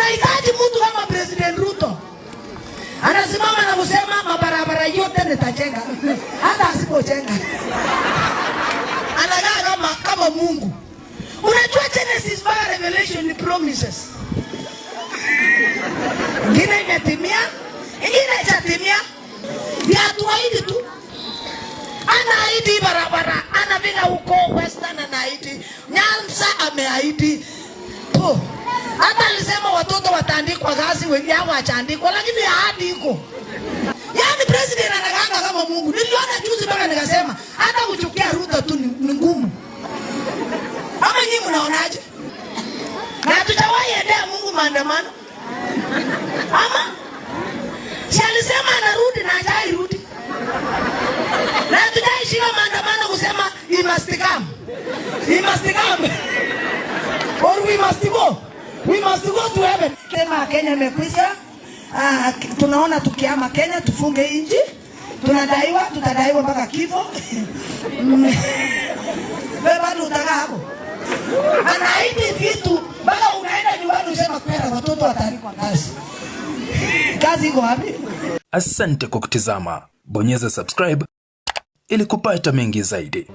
Tunahitaji mtu kama President Ruto. Anasimama na kusema mabarabara yote nitajenga. Hata asipojenga. Anakaa kama Mungu. Unajua Genesis mpaka Revelation ni promises. Ingine imetimia, ingine haijatimia. Hatuahidi tu. Anaahidi barabara, anafika huko Western anaahidi. Nyanza ameahidi. Hata alisema watoto wataandikwa kazi, wengi hao hawajaandikwa, lakini ahadi iko. Yaani president anakaa kama Mungu. Niliona juzi mpaka nikasema hata kuchukia Ruto tu ni ngumu. Ama nyinyi mnaonaje? Na tutawahi endea Mungu maandamano. Ama si alisema anarudi na hajarudi. Na tutaishika maandamano kusema he must come. He must come. Or we must go. We must go to heaven. Kama Kenya imekwisha, tunaona tukiama Kenya tufunge inji. Tunadaiwa, tutadaiwa mpaka kifo. Wewe bado utakaa hapo. Anaahidi vitu mpaka unaenda nyumbani usema kwenda watoto wataandikwa kazi. Kazi iko wapi? Asante kwa kutizama. Bonyeza subscribe ili kupata mengi zaidi.